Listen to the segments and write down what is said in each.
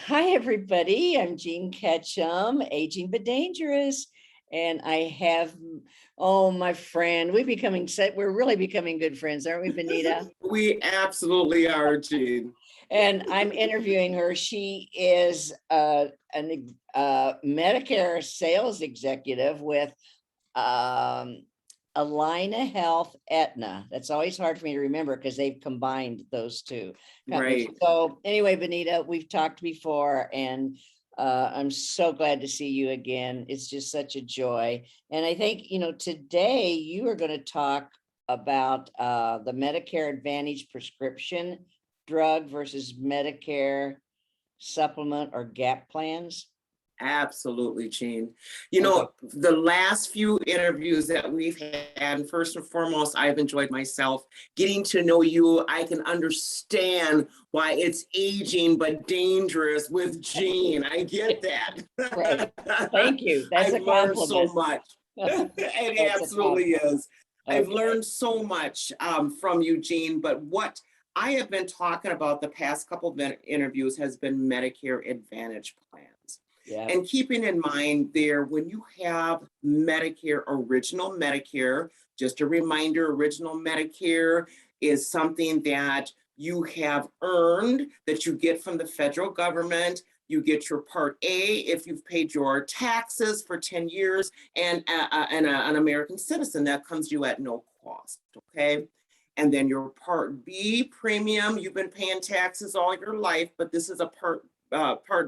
Hi, everybody. I'm Jean Ketchum, aging but dangerous. And I have, oh, my friend, we're really becoming good friends, aren't we, Benita? We absolutely are, Jean. And I'm interviewing her. She is a Medicare sales executive with Alina Health Aetna. That's always hard for me to remember because they've combined those two companies. Right. So anyway, Benita, we've talked before, and I'm so glad to see you again. It's just such a joy. And I think, today you are going to talk about the Medicare Advantage prescription drug versus Medicare supplement or gap plans. Absolutely, Jean. Okay. The last few interviews that we've had, first and foremost, I've enjoyed myself getting to know you. I can understand why it's aging but dangerous with Jean. I get that. Right. Thank you. That's a I've learned so compliment. much. It That's a absolutely compliment. is. I've Okay. learned so much from you, Jean, but what I have been talking about the past couple of interviews has been Medicare Advantage plans. Yeah. And keeping in mind there, when you have original Medicare, just a reminder, original Medicare is something that you have earned that you get from the federal government. You get your Part A if you've paid your taxes for 10 years and an American citizen. That comes to you at no cost, okay? And then your Part B premium, you've been paying taxes all your life, but this is a Part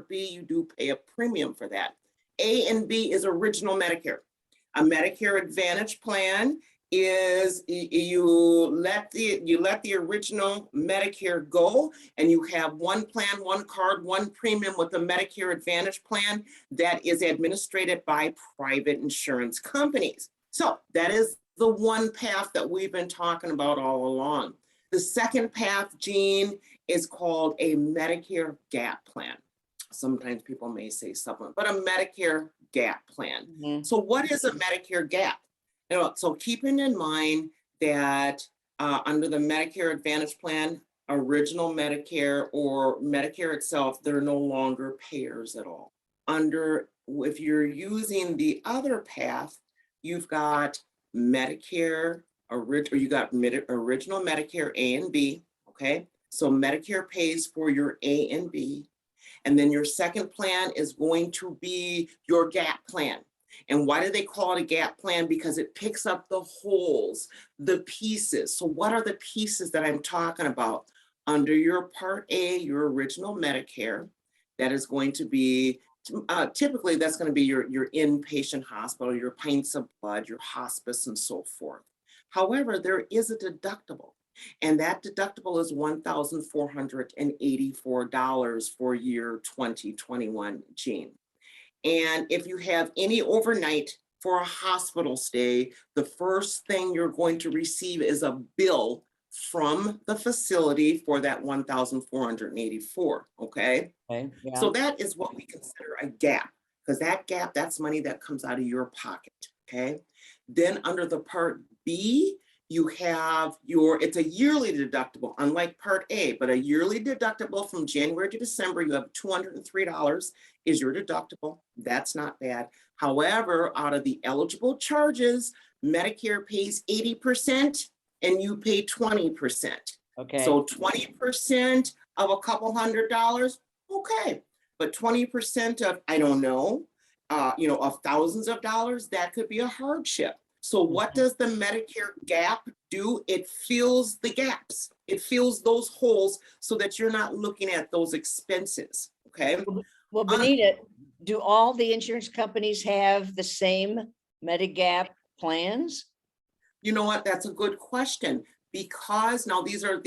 B, you do pay a premium for that. A and B is original Medicare. A Medicare Advantage plan is you let the original Medicare go, and you have one plan, one card, one premium with the Medicare Advantage plan that is administered by private insurance companies. So that is the one path that we've been talking about all along. The second path, Jean, is called a Medicare Gap Plan. Sometimes people may say supplement, but a Medicare Gap Plan. Mhm. So what is a Medicare Gap? So keeping in mind that under the Medicare Advantage Plan, original Medicare or Medicare itself, they're no longer payers at all. If you're using the other path, you've got Medicare, original Medicare A and B, okay? So Medicare pays for your A and B. And then your second plan is going to be your gap plan. And why do they call it a gap plan? Because it picks up the holes, the pieces. So what are the pieces that I'm talking about? Under your Part A, your original Medicare, that is going to be, typically that's going to be your inpatient hospital, your pints of blood, your hospice, and so forth. However, there is a deductible. And that deductible is $1,484 for year 2021, Jean. And if you have any overnight for a hospital stay, the first thing you're going to receive is a bill from the facility for that 1,484, okay? Okay. Yeah. So that is what we consider a gap, because that gap, that's money that comes out of your pocket, okay? Then under the Part B, you have it's a yearly deductible, unlike Part A, but a yearly deductible from January to December, you have $203 is your deductible. That's not bad. However, out of the eligible charges, Medicare pays 80% and you pay 20%. Okay. So 20% of a couple $100, okay. But 20% of, I don't know, of thousands of dollars, that could be a hardship. So what does the Medicare Gap do? It fills the gaps. It fills those holes so that you're not looking at those expenses, okay? Well, Benita, do all the insurance companies have the same Medigap plans? You know what? That's a good question. Because now these are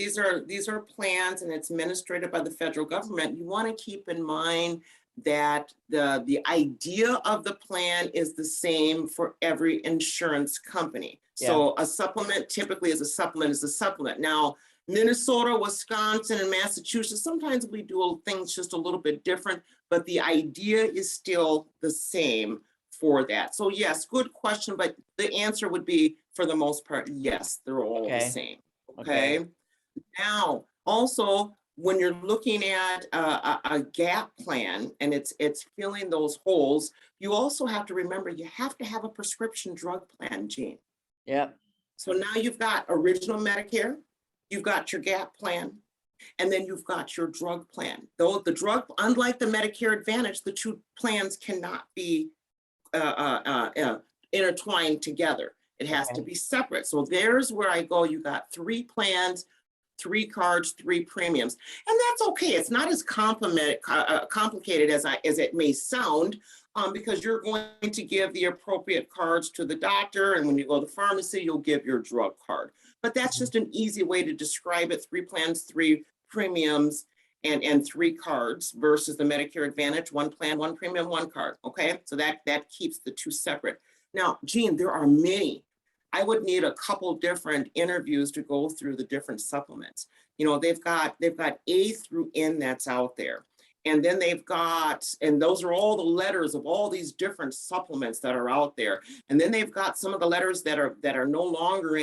plans and it's administered by the federal government. You want to keep in mind that the idea of the plan is the same for every insurance company. So a supplement typically is a supplement. Now, Minnesota, Wisconsin, and Massachusetts, sometimes we do things just a little bit different, but the idea is still the same for that. So yes, good question, but the answer would be, for the most part, yes, they're all the same. Okay. Now, also, when you're looking at a gap plan and it's filling those holes, you also have to remember you have to have a prescription drug plan, Jean. Yep. So now you've got original Medicare, you've got your gap plan, and then you've got your drug plan. Though the drug, unlike the Medicare Advantage, the two plans cannot be intertwined together. It has to be separate. So there's where I go. You got 3 plans, 3 cards, 3 premiums, and that's okay. It's not as complicated as it may sound, because you're going to give the appropriate cards to the doctor, and when you go to the pharmacy, you'll give your drug card. But that's just an easy way to describe it: 3 plans, 3 premiums, and 3 cards versus the Medicare Advantage: 1 plan, 1 premium, 1 card. Okay, so that keeps the 2 separate. Now, Jean, there are many. I would need a couple different interviews to go through the different supplements. You know, they've got A through N that's out there. And then they've got, and those are all the letters of all these different supplements that are out there. And then they've got some of the letters that are no longer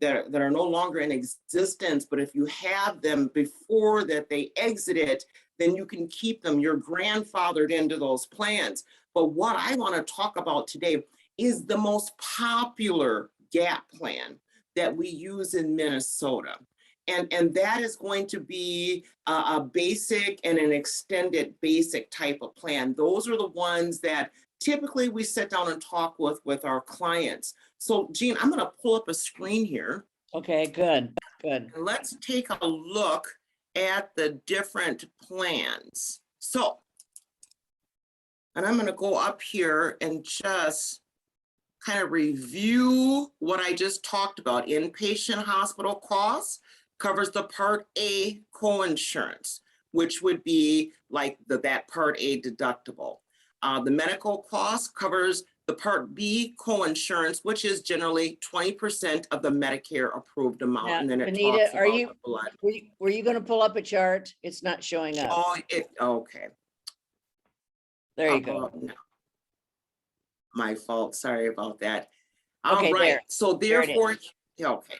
that are no longer in existence, but if you have them before that they exit it, then you can keep them. You're grandfathered into those plans. But what I want to talk about today is the most popular gap plan that we use in Minnesota. And that is going to be a basic and an extended basic type of plan. Those are the ones that typically we sit down and talk with our clients. So Jean, I'm going to pull up a screen here. Okay, good. And let's take a look at the different plans. So, and I'm going to go up here and just kind of review what I just talked about. Inpatient hospital costs covers the Part A coinsurance, which would be like that Part A deductible. The medical cost covers the Part B coinsurance, which is generally 20% of the Medicare approved amount. Now, and then it Benita, talks about the blood. Were you going to pull up a chart? It's not showing up. Oh, okay. There you go. No. My fault. Sorry about that. Okay, all right. there. So therefore, there okay.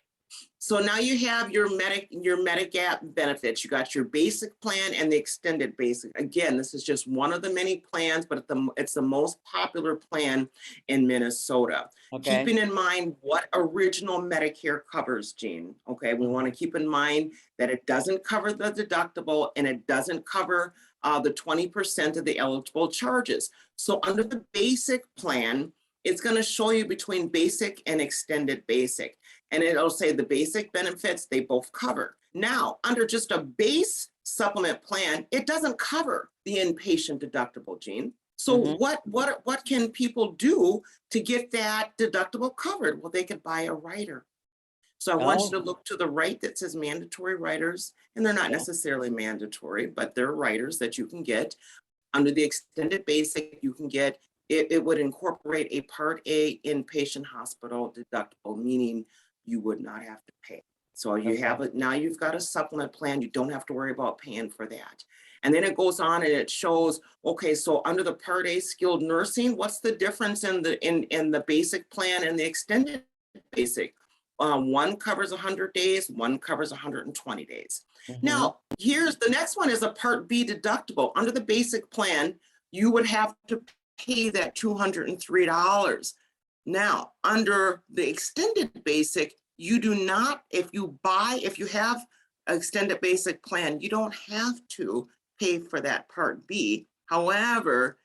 So now you have your Medigap benefits. You got your basic plan and the extended basic. Again, this is just one of the many plans, but it's the most popular plan in Minnesota. Okay. Keeping in mind what original Medicare covers, Jean. Okay, we want to keep in mind that it doesn't cover the deductible and it doesn't cover the 20% of the eligible charges. So under the basic plan, it's going to show you between basic and extended basic. And it'll say the basic benefits, they both cover. Now, under just a base supplement plan, it doesn't cover the inpatient deductible, Jean. So what can people do to get that deductible covered? Well, they could buy a rider. So I want you to look to the right that says mandatory riders, and they're not necessarily mandatory, but they're riders that you can get. Under the extended basic, you can get, it would incorporate a Part A inpatient hospital deductible, meaning you would not have to pay. So you have it, now you've got a supplement plan, you don't have to worry about paying for that. And then it goes on and it shows, okay, so under the Part A skilled nursing, what's the difference in the basic plan and the extended basic? One covers 100 days, one covers 120 days. Now, here's the next one is a Part B deductible. Under the basic plan, you would have to pay that $203. Now, under the extended basic, you do not, if you have an extended basic plan, you don't have to pay for that Part B. However,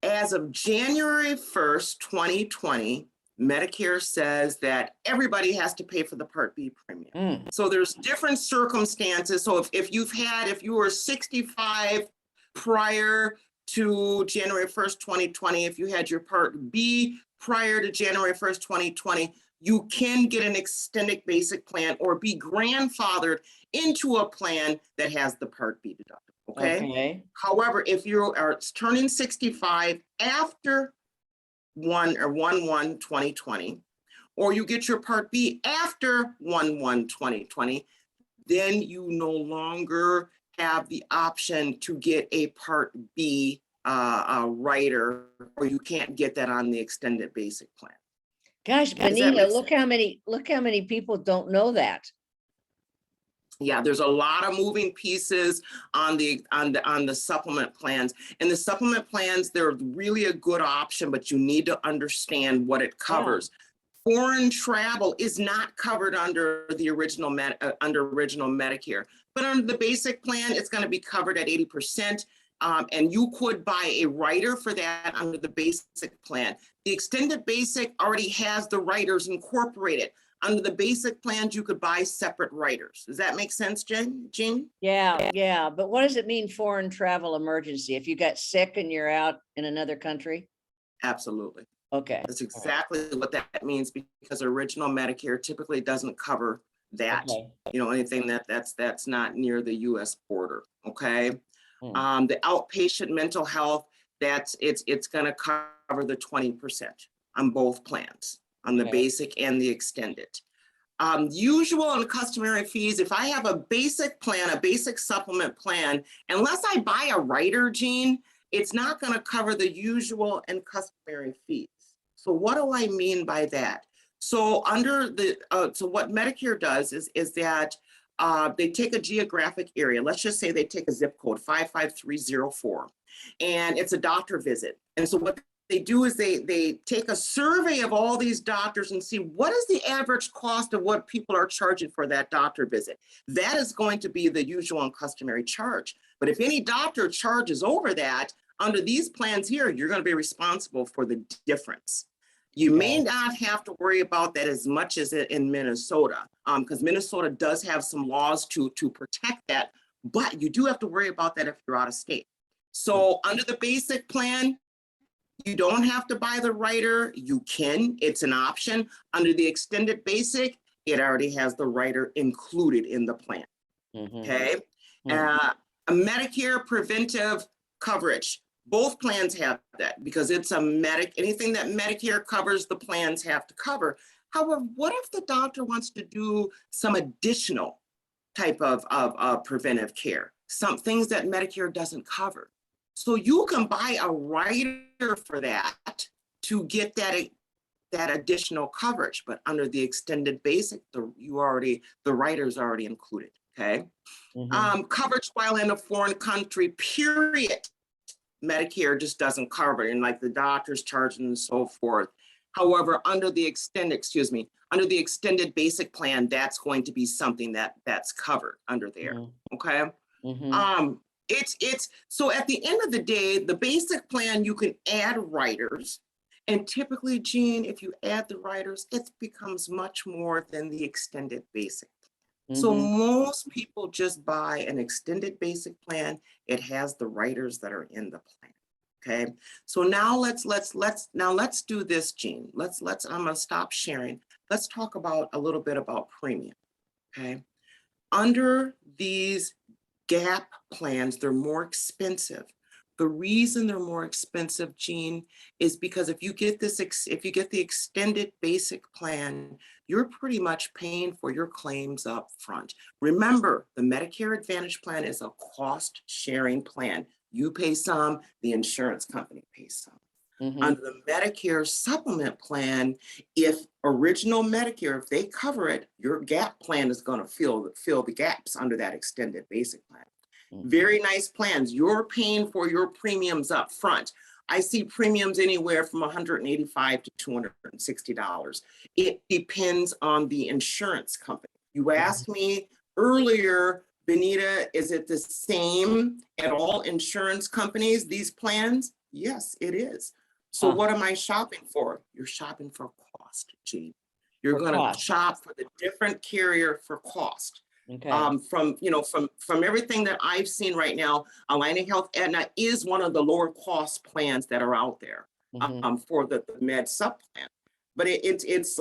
as of January 1st, 2020, Medicare says that everybody has to pay for the Part B premium. So there's different circumstances. So if you were 65 prior to January 1st, 2020, if you had your Part B prior to January 1st, 2020, you can get an extended basic plan or be grandfathered into a plan that has the Part B deductible, okay? However, if you are turning 65 after 1/1/2020, or you get your Part B after 1/1/2020, then you no longer have the option to get a Part B rider, or you can't get that on the extended basic plan. Gosh, Benita, look how many people don't know that. Yeah, there's a lot of moving pieces on the supplement plans. And the supplement plans, they're really a good option, but you need to understand what it Yeah. covers. Foreign travel is not covered under the original original Medicare, but under the basic plan, it's going to be covered at 80%. And you could buy a rider for that under the basic plan. The extended basic already has the riders incorporated. Under the basic plans, you could buy separate riders. Does that make sense, Jean? Yeah, yeah. But what does it mean, foreign travel emergency? If you got sick and you're out in another country? Absolutely. Okay. That's exactly what that means, because original Medicare typically doesn't cover that. Okay. Anything that's not near the US border. Okay. Mm. The outpatient mental health, it's going to cover the 20% on both plans, on the Okay. basic and the extended. Usual and customary fees, if I have a basic plan, a basic supplement plan, unless I buy a rider, Jean, it's not going to cover the usual and customary fees. So what do I mean by that? So so what Medicare does is that they take a geographic area. Let's just say they take a zip code 55304, and it's a doctor visit. And so what they do is they take a survey of all these doctors and see what is the average cost of what people are charging for that doctor visit. That is going to be the usual and customary charge. But if any doctor charges over that, under these plans here, you're going to be responsible for the difference. You may not have to worry about that as much as in Minnesota, because Minnesota does have some laws to protect that, but you do have to worry about that if you're out of state. So under the basic plan, you don't have to buy the rider. You can, it's an option. Under the extended basic, it already has the rider included in the plan. Okay. A Medicare preventive coverage. Both plans have that because it's anything that Medicare covers, the plans have to cover. However, what if the doctor wants to do some additional type of preventive care? Some things that Medicare doesn't cover. So you can buy a rider for that to get that additional coverage, but under the extended basic, the rider's already included. Okay. Coverage while in a foreign country, period. Medicare just doesn't cover it, and like the doctor's charging and so forth. However, under the extended basic plan, that's going to be something that's covered under there. Okay. It's so at the end of the day, the basic plan, you can add riders. And typically, Jean, if you add the riders, it becomes much more than the extended basic. So most people just buy an extended basic plan. It has the riders that are in the plan. Okay. So now let's do this, Jean. I'm gonna stop sharing. Let's talk about a little bit about premium. Okay. Under these gap plans, they're more expensive. The reason they're more expensive, Jean, is because if you get the extended basic plan, you're pretty much paying for your claims up front. Remember, the Medicare Advantage plan is a cost sharing plan. You pay some, the insurance company pays some. Under the Medicare supplement plan, if original Medicare, if they cover it, your gap plan is going to fill the gaps under that extended basic plan. Very nice plans. You're paying for your premiums up front. I see premiums anywhere from $185 to $260. It depends on the insurance company. You asked me earlier, Benita, is it the same at all insurance companies, these plans? Yes, it is. So what am I shopping for? You're shopping for cost, Jean. You're going to shop for the different carrier for cost. Okay. From everything that I've seen right now, Aligning Health Aetna is one of the lower cost plans that are out there for the med sub plan. But it's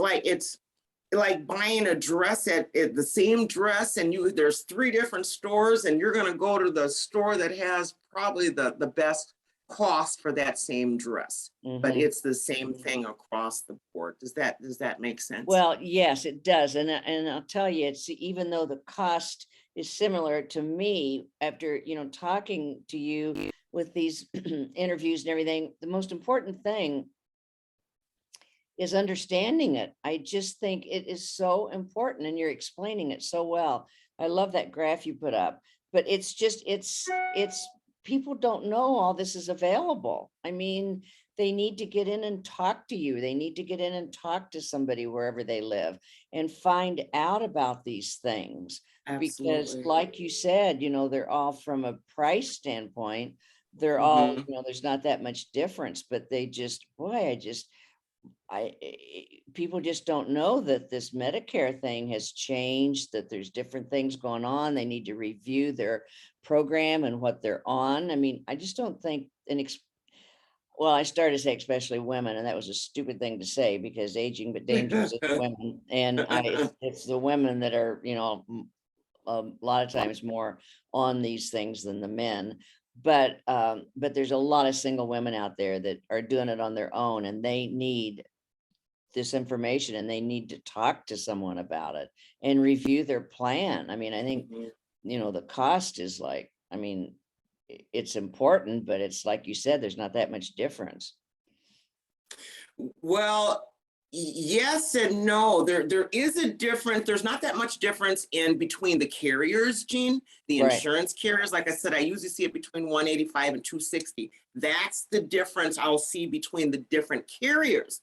like buying a dress at the same dress, and there's 3 different stores, and you're going to go to the store that has probably the best cost for that same dress, but it's the same thing across the board. Does that make sense? Well, yes, it does. And I'll tell you, it's even though the cost is similar to me, after, talking to you with these interviews and everything, the most important thing is understanding it. I just think it is so important, and you're explaining it so well. I love that graph you put up, but it's just, it's, people don't know all this is available. I mean, they need to get in and talk to you. They need to get in and talk to somebody wherever they live and find out about these things. Because Absolutely. like you said, they're all from a price standpoint, they're all, Mhm. there's not that much difference, but they just, boy, people just don't know that this Medicare thing has changed, that there's different things going on. They need to review their program and what they're on. I mean, I just don't think well, I started to say especially women, and that was a stupid thing to say because aging but dangerous is women. And it's the women that are, a lot of times more on these things than the men. But there's a lot of single women out there that are doing it on their own, and they need this information and they need to talk to someone about it and review their plan. I mean, I think, Mhm. the cost is like, I mean, it's important, but it's like you said, there's not that much difference. Well, yes and no. There is a difference. There's not that much difference in between the carriers, Gene, the Right. insurance carriers. Like I said, I usually see it between 185 and 260. That's the difference I'll see between the different carriers.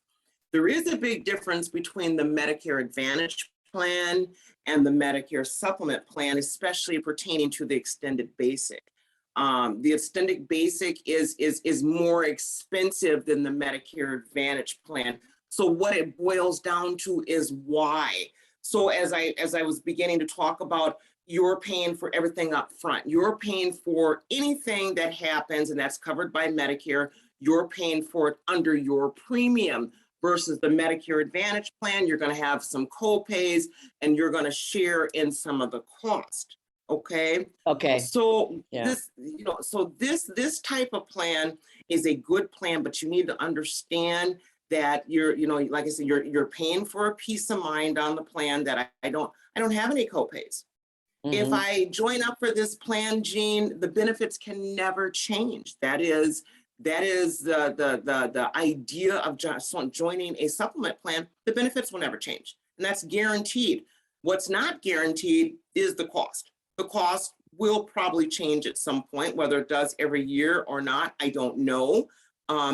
There is a big difference between the Medicare Advantage plan and the Medicare Supplement plan, especially pertaining to the extended basic. The extended basic is more expensive than the Medicare Advantage plan. So what it boils down to is why. So as I was beginning to talk about, you're paying for everything up front. You're paying for anything that happens, and that's covered by Medicare. You're paying for it under your premium versus the Medicare Advantage plan. You're going to have some co-pays and you're going to share in some of the cost. Okay. Okay. So Yeah. this type of plan is a good plan, but you need to understand that like I said, you're paying for a peace of mind on the plan that I don't have any co-pays. If Hmm. I join up for this plan, Gene, the benefits can never change. That is the idea of just joining a supplement plan. The benefits will never change, and that's guaranteed. What's not guaranteed is the cost. The cost will probably change at some point, whether it does every year or not, I don't know.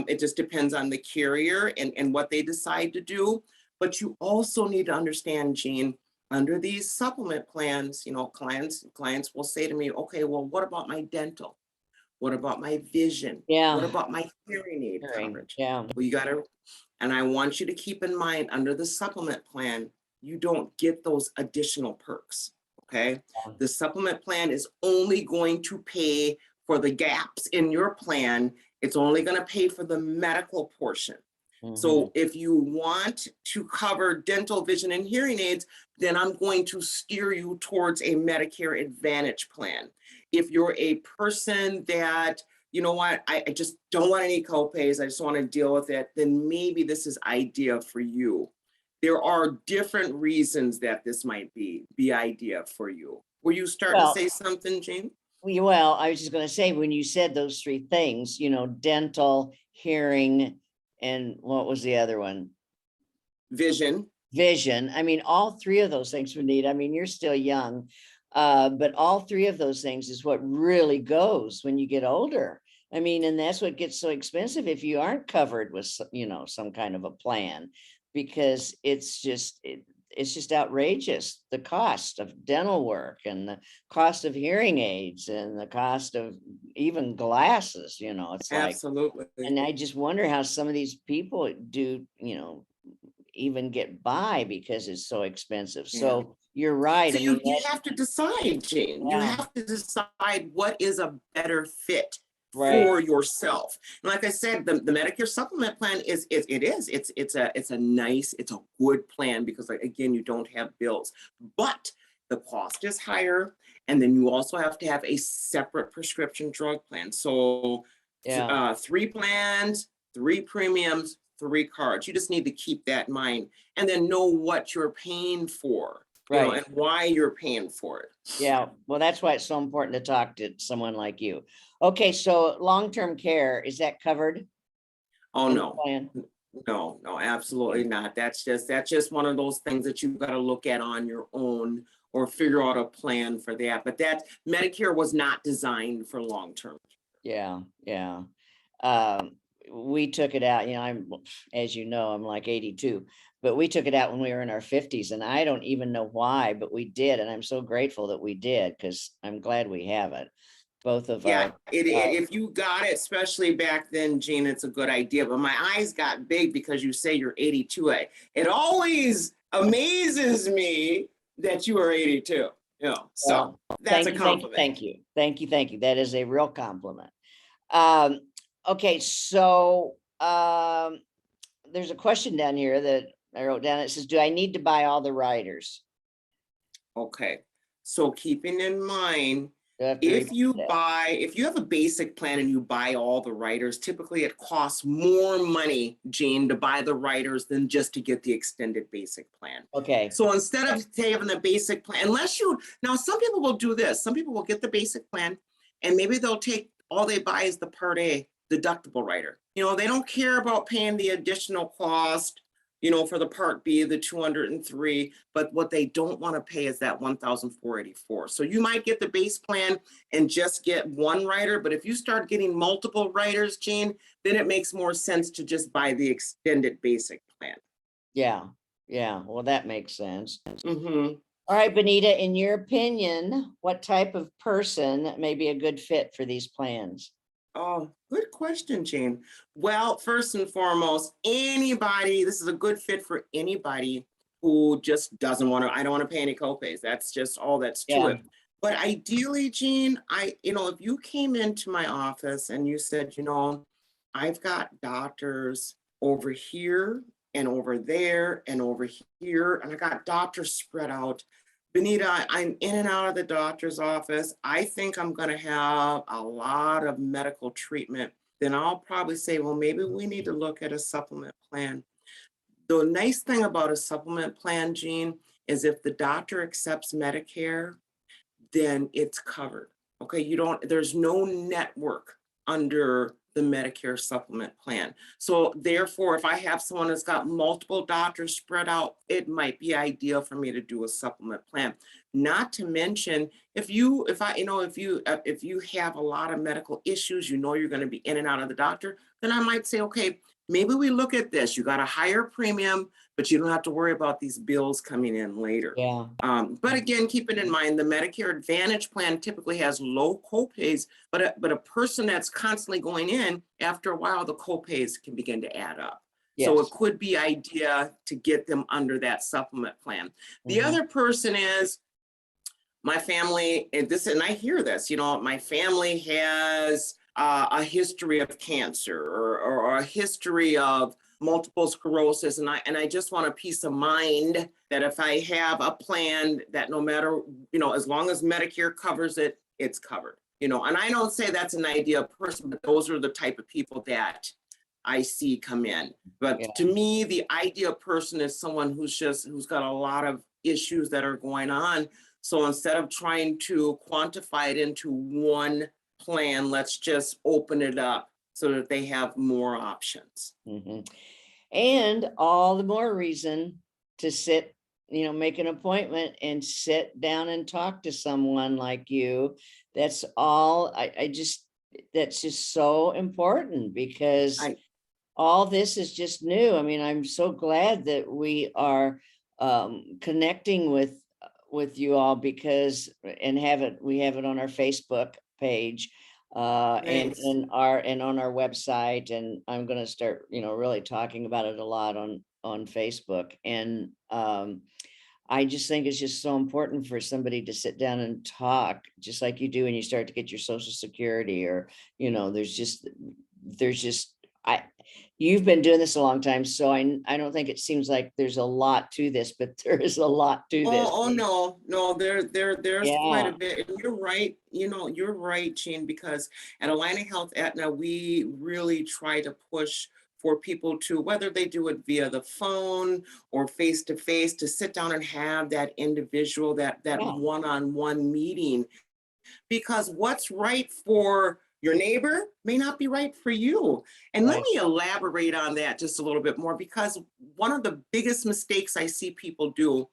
It just depends on the carrier and what they decide to do. But you also need to understand, Gene, under these supplement plans, clients will say to me, okay, well, what about my dental? What about my vision? What Yeah. about my hearing aid Hearing. coverage? Yeah. Well, and I want you to keep in mind under the supplement plan, you don't get those additional perks. Okay. The supplement plan is only going to pay for the gaps in your plan. It's only going to pay for the medical portion. Hmm. So if you want to cover dental, vision, and hearing aids, then I'm going to steer you towards a Medicare Advantage plan. If you're a person that, you know what, I just don't want any copays, I just want to deal with it, then maybe this is idea for you. There are different reasons that this might be idea for you. Were you starting to Well, say something, Jane? I was just going to say, when you said those three things, dental, hearing, and what was the other one? Vision. Vision. I mean, all three of those things we need. I mean, you're still young, but all three of those things is what really goes when you get older. I mean, and that's what gets so expensive if you aren't covered with, some kind of a plan, because it's just outrageous. The cost of dental work and the cost of hearing aids and the cost of even glasses, it's like, Absolutely. and I just wonder how some of these people do, even get by because it's so expensive. Yeah. So you're right. So I mean, you have to decide, Jane. You yeah, have to decide what is a better fit right. for yourself. And like I said, the Medicare supplement plan it's a nice, it's a good plan because, like, again, you don't have bills, but the cost is higher. And then you also have to have a separate prescription drug plan. So Yeah, 3 plans, 3 premiums, 3 cards. You just need to keep that in mind and then know what you're paying for, right. and why you're paying for it. Yeah. Well, that's why it's so important to talk to someone like you. Okay. So long-term care, is that covered Oh, in the no. plan? No, absolutely Okay. not. That's just one of those things that you've got to look at on your own. or figure out a plan for that. But that Medicare was not designed for long-term. Yeah, yeah. Um, we took it out, I'm, as you know, I'm like 82, but we took it out when we were in our 50s, and I don't even know why, but we did. And I'm so grateful that we did, because I'm glad we have it. Both of Yeah, our, if you got it, especially back then, Jean, it's a good idea. But my eyes got big because you say you're 82. It always amazes me that you are 82. So that's thank a you, thank you, compliment. thank you, thank you, thank you. That is a real compliment. Um, okay, so there's a question down here that I wrote down. It says, do I need to buy all the riders? Okay, so keeping in mind, Do I have to read that? if you have a basic plan and you buy all the riders, typically it costs more money, Jean, to buy the riders than just to get the extended basic plan. Okay, So instead of having the basic plan, now some people will do this. Some people will get the basic plan and maybe they'll take, all they buy is the Part A deductible rider. They don't care about paying the additional cost, for the Part B, the 203, but what they don't want to pay is that 1,484. So you might get the base plan and just get one rider, but if you start getting multiple riders, Jean, then it makes more sense to just buy the extended basic plan. yeah, yeah, well, that makes sense. Mm-hmm. All right, Benita, in your opinion, what type of person may be a good fit for these plans? Oh, good question, Jane. Well, first and foremost, this is a good fit for anybody who just doesn't want to, I don't want to pay any copays. That's just all that's to Yeah, it. But ideally, Jean, if you came into my office and you said, I've got doctors over here and over there and over here, and I got doctors spread out. Benita, I'm in and out of the doctor's office. I think I'm going to have a lot of medical treatment. Then I'll probably say, well, maybe we need to look at a supplement plan. The nice thing about a supplement plan, Jean, is if the doctor accepts Medicare, then it's covered. Okay, there's no network under the Medicare supplement plan. So therefore, if I have someone that's got multiple doctors spread out, it might be ideal for me to do a supplement plan. Not to mention, if you have a lot of medical issues, you're going to be in and out of the doctor, then I might say, okay, maybe we look at this. You got a higher premium, but you don't have to worry about these bills coming in later. yeah, But again, keeping in mind, the Medicare Advantage plan typically has low copays, but a person that's constantly going in, after a while, the copays can begin to add up. So yes. it could be idea to get them under that supplement plan. The Mhm. other person is my family, and I hear this, my family has a history of cancer or a history of multiple sclerosis, and I just want a peace of mind that if I have a plan that no matter, as long as Medicare covers it, it's covered. And I don't say that's an ideal person, but those are the type of people that I see come in. But Yeah. to me, the ideal person is someone who's got a lot of issues that are going on. So instead of trying to quantify it into one plan, let's just open it up so that they have more options. Mhm. And all the more reason to make an appointment and sit down and talk to someone like you. That's all, that's just so important, because I all this is just new. I mean, I'm so glad that we are connecting with you all, because we have it on our Facebook page, and Thanks. on our website, and I'm going to start really talking about it a lot on Facebook. And I just think it's just so important for somebody to sit down and talk, just like you do when you start to get your Social Security, or there's just I you've been doing this a long time, so I don't think it seems like there's a lot to this, but there is a lot to this. Oh no, there's quite a Yeah, bit. And you're right, you're right, Jean, because at Atlanta Health Aetna, we really try to push for people to, whether they do it via the phone or face to face, to sit down and have that individual, that yeah, one-on-one meeting, because what's right for your neighbor may not be right for you. And let right. me elaborate on that just a little bit more, because one of the biggest mistakes I see people do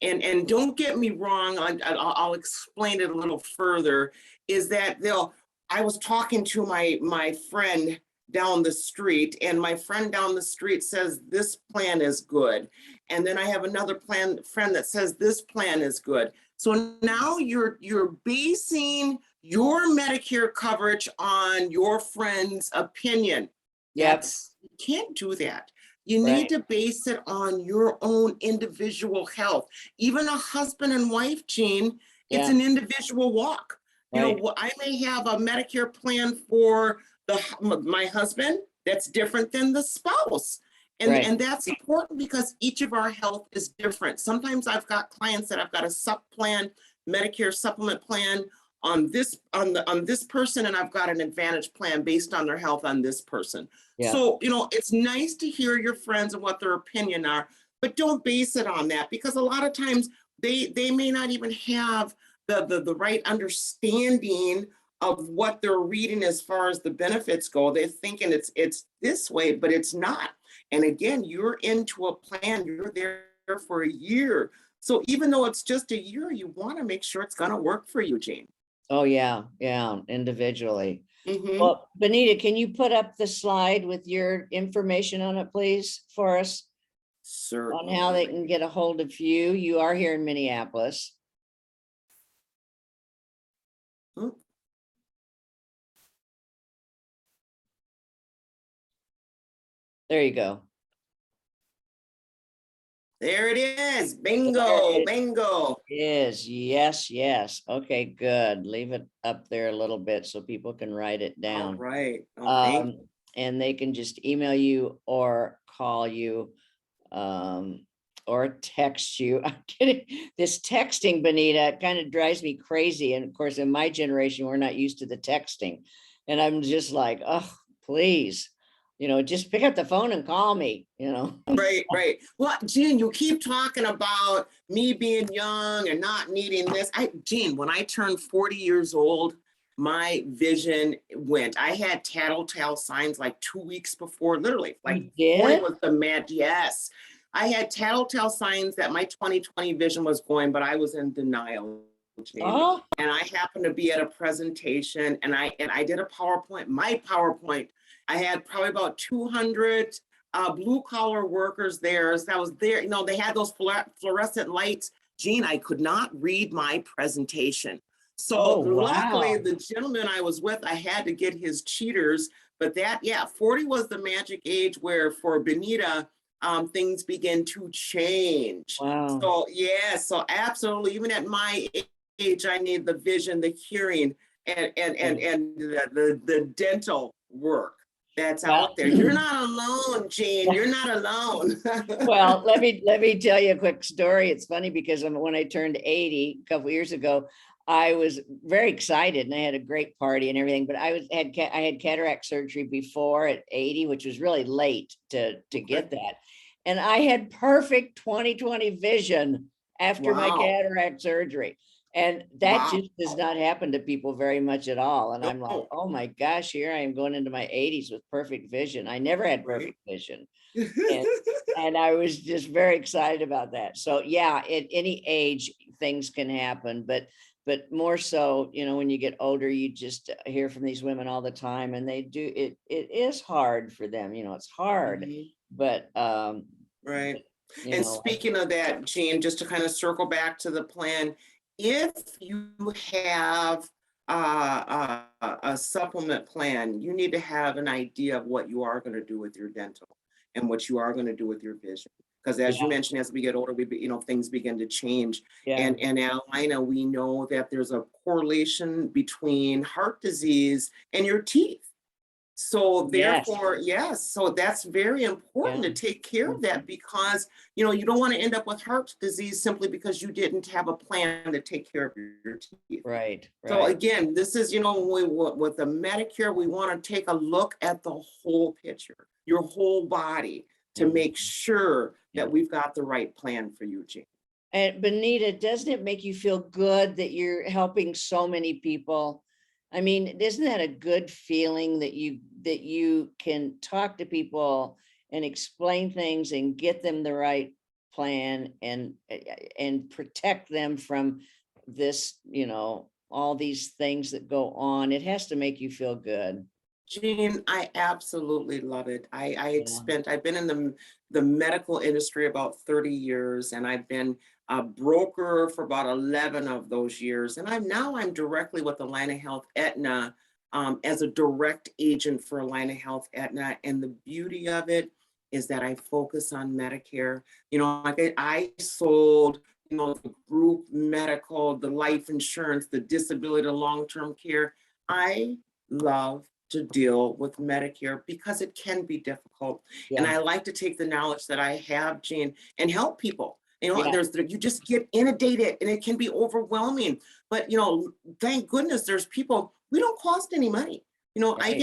and don't get me wrong, I'll explain it a little further, is that I was talking to my friend down the street, and my friend down the street says this plan is good. And then I have another friend that says this plan is good. So now you're basing your Medicare coverage on your friend's opinion. Yep, You can't do that. You need right. to base it on your own individual health. Even a husband and wife, Jean, it's Yeah, an individual walk. right, I may have a Medicare plan for my husband that's different than the spouse. right. And that's important because each of our health is different. Sometimes I've got clients that I've got a sup plan, Medicare supplement plan on this person, and I've got an advantage plan based on their health on this person. Yeah. So, it's nice to hear your friends and what their opinion are, but don't base it on that, because a lot of times they may not even have the right understanding of what they're reading as far as the benefits go. They're thinking it's this way, but it's not. And again, you're into a plan, you're there for a year. So even though it's just a year, you want to make sure it's going to work for you, Jane. Oh, yeah, yeah, individually. Mm-hmm. Well, Benita, can you put up the slide with your information on it, please, for us on how they can Certainly. get a hold of you? You are here in Minneapolis. Oh, There you go. there it is. There Bingo, it bingo. is. Yes, yes. Okay, good. Leave it up there a little bit so people can write it All down. right. Oh, thank you. And they can just email you or call you, or text you. I'm kidding. This texting, Benita, kind of drives me crazy. And of course, in my generation, we're not used to the texting. And I'm just like, oh, please, just pick up the phone and call me, Right, right. Well, Jean, you keep talking about me being young and not needing this. Jean, when I turned 40 years old, my vision went. I had tattletale signs like 2 weeks before, literally, like You 40 did? was the match. Yes. I had tattletale signs that my 2020 vision was going, but I was in denial, Jean. Oh, And I happened to be at a presentation, and I did a PowerPoint. My PowerPoint, I had probably about 200 blue collar workers there. That was there. They had those fluorescent lights. Jean, I could not read my presentation. So oh, luckily, wow. the gentleman I was with, I had to get his cheaters. But 40 was the magic age where for Benita, things begin to change. Wow. So yeah, so absolutely, even at my age, I need the vision, the hearing, and the dental work that's Well, out there. You're not alone, Jean. You're not alone. well, let me tell you a quick story. It's funny because when I turned 80 a couple years ago, I was very excited and I had a great party and everything. But I had cataract surgery before at 80, which was really late to get that. And I had perfect 20/20 vision after my Wow. cataract surgery. And that Wow. just does not happen to people very much at all. And I'm like, No, oh my gosh, here I am going into my 80s with perfect vision. I never had right. perfect vision. And and I was just very excited about that. So yeah, at any age, things can happen, but more so, when you get older, you just hear from these women all the time, and they do it is hard for them, it's hard, Mhm. but Right. you And know, like, speaking of that, Jean, just to kind of circle back to the plan, if you have a supplement plan, you need to have an idea of what you are going to do with your dental and what you are going to do with your vision. Because as you yeah, mentioned, as we get older, things begin to change. yeah, And Alina, we know that there's a correlation between heart disease and your teeth. So yes, therefore, yes, so that's very important yeah, to take care of that, because you don't want to end up with heart disease simply because you didn't have a plan to take care of your teeth. right, So right, again, this is, with the Medicare, we want to take a look at the whole picture, your whole body, to yeah, make sure yeah. that we've got the right plan for you, Jean. And Benita, doesn't it make you feel good that you're helping so many people? I mean, isn't that a good feeling that you can talk to people and explain things and get them the right plan and protect them from this, all these things that go on. It has to make you feel good. Jean, I absolutely love it. Yeah. I've been in the medical industry about 30 years, and I've been a broker for about 11 of those years. And I'm directly with Allina Health Aetna, as a direct agent for Allina Health Aetna. And the beauty of it is that I focus on Medicare. Like I sold, the group medical, the life insurance, the disability, the long-term care. I love to deal with Medicare because it can be difficult. And Yeah. I like to take the knowledge that I have, Jean, and help people. Yeah. You just get inundated and it can be overwhelming. But thank goodness there's people, we don't cost any money. Right.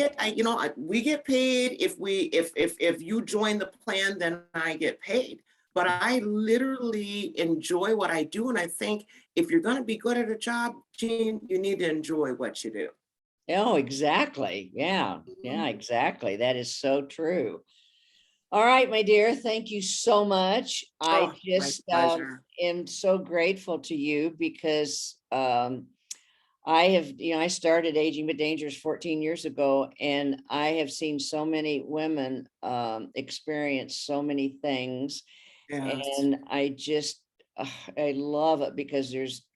We get paid if you join the plan, then I get paid. But I literally enjoy what I do. And I think if you're going to be good at a job, Jean, you need to enjoy what you do. Oh, exactly. Yeah. Yeah, exactly. That is so true. All right, my dear, thank you so much. I Oh, my just pleasure. am so grateful to you because I have, I started Aging But Dangerous 14 years ago, and I have seen so many women experience so many things. Yes, And I love it because there's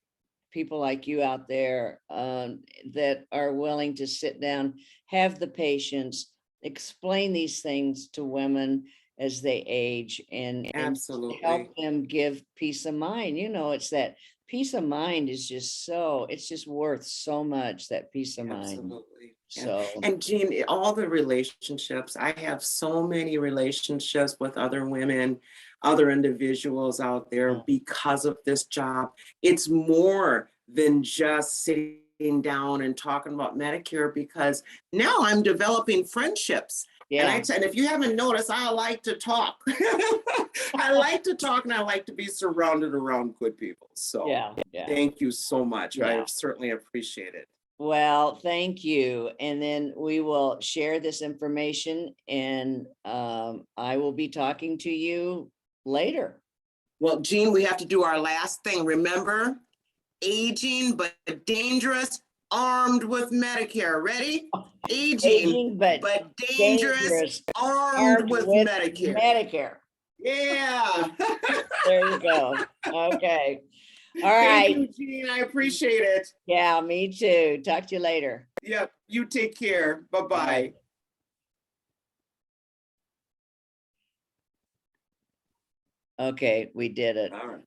people like you out there that are willing to sit down, have the patience, explain these things to women as they age, and absolutely. help them give peace of mind. It's that peace of mind is it's just worth so much, that peace of mind. Absolutely. Yeah. So And Jean, all the relationships, I have so many relationships with other women, other individuals out there yeah, because of this job. It's more than just sitting down and talking about Medicare because now I'm developing friendships. yeah, And if you haven't noticed, I like to talk. I like to talk and I like to be surrounded around good people. So yeah, yeah, thank you so much. I yeah. certainly appreciate it. Well, thank you. And then we will share this information, and I will be talking to you later. Well, Jean, we have to do our last thing. Remember, aging but dangerous, armed with Medicare. Ready? Aging Aging but but dangerous, dangerous, armed armed with with Medicare. Medicare. Yeah. There you go. Okay. All Thank right. you, Jean. I appreciate it. Yeah, me too. Talk to you later. Yep. You take care. All right. Bye-bye. Okay, we did it. All right.